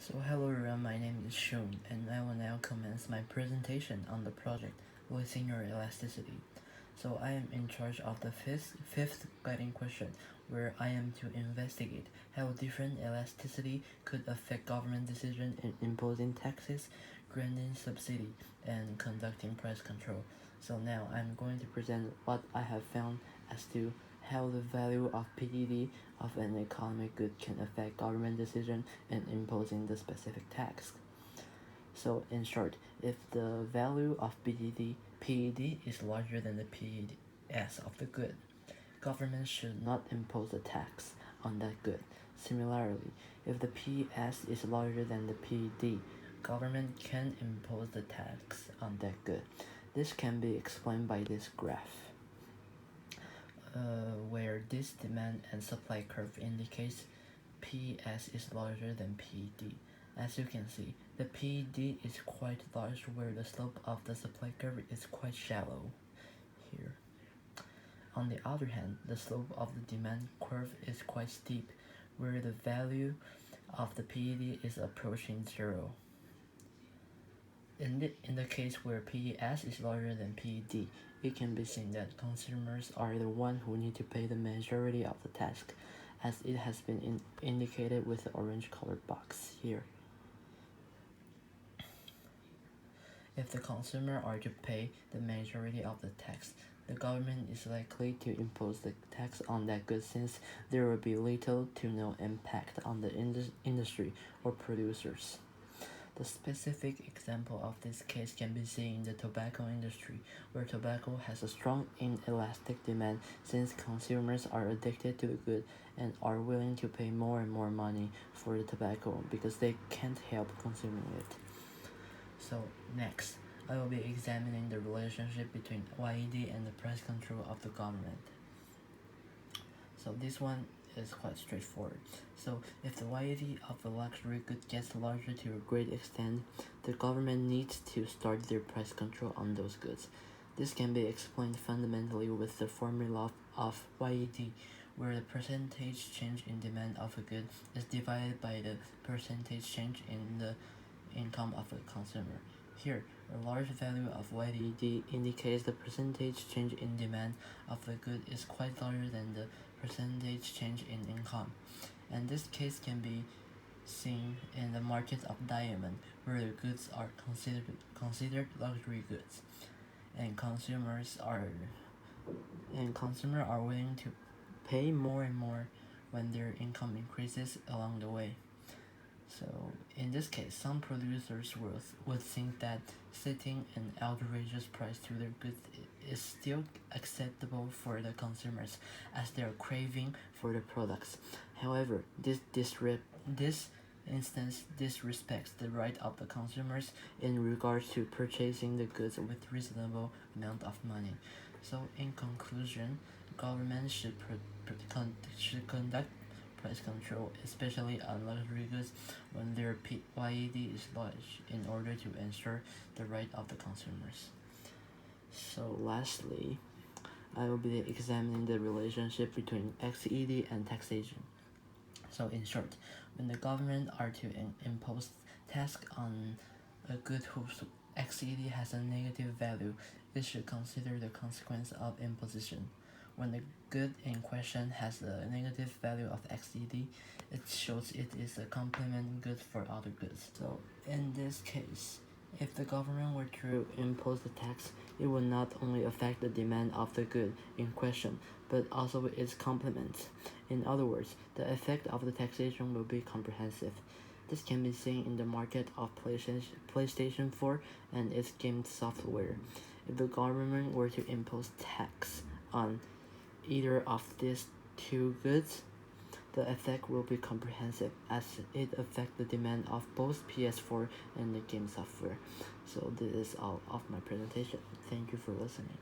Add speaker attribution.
Speaker 1: So hello everyone, my name is Shun, and I will now commence my presentation on the project Linear Elasticity. So I am in charge of the fifth guiding question, where I am to investigate how different elasticity could affect government decision in imposing taxes, granting subsidy, and conducting price control. So now I'm going to present what I have found as to how the value of PDD of an economic good can affect government decision in imposing the specific tax. So in short, if the value of PED is larger than the PES of the good, government should not impose a tax on that good. Similarly, if the PS is larger than the PD, government can impose the tax on that good. This can be explained by this graph, where this demand and supply curve indicates PS is larger than PD. As you can see, the PD is quite large where the slope of the supply curve is quite shallow here. On the other hand, the slope of the demand curve is quite steep where the value of the PED is approaching zero. In the case where PES is larger than PED, it can be seen that consumers are the one who need to pay the majority of the tax, as it has been indicated with the orange colored box here. If the consumer are to pay the majority of the tax, the government is likely to impose the tax on that good since there will be little to no impact on the industry or producers. The specific example of this case can be seen in the tobacco industry, where tobacco has a strong inelastic demand since consumers are addicted to the good and are willing to pay more and more money for the tobacco because they can't help consuming it. So next, I will be examining the relationship between YED and the price control of the government. So this one is quite straightforward. So if the YED of a luxury good gets larger to a great extent, the government needs to start their price control on those goods. This can be explained fundamentally with the formula of YED, where the percentage change in demand of a good is divided by the percentage change in the income of a consumer. Here, a large value of YED indicates the percentage change in demand of the good is quite larger than the percentage change in income, and this case can be seen in the market of diamond, where the goods are considered luxury goods, and consumers are willing to pay more and more when their income increases along the way. So in this case, some producers would think that setting an outrageous price to their goods is still acceptable for the consumers as they are craving for the products. However, this instance disrespects the right of the consumers in regards to purchasing the goods with reasonable amount of money. So in conclusion, government should conduct price control, especially on luxury goods when their YED is large, in order to ensure the right of the consumers. So lastly, I will be examining the relationship between XED and taxation. So in short, when the government are to impose tax on a good whose XED has a negative value, it should consider the consequence of imposition. When the good in question has a negative value of XED, it shows it is a complement good for other goods. So in this case, if the government were to impose the tax, it would not only affect the demand of the good in question, but also its complements. In other words, the effect of the taxation will be comprehensive. This can be seen in the market of PlayStation 4 and its game software. If the government were to impose tax on either of these two goods, the effect will be comprehensive as it affects the demand of both PS4 and the game software. So this is all of my presentation. Thank you for listening.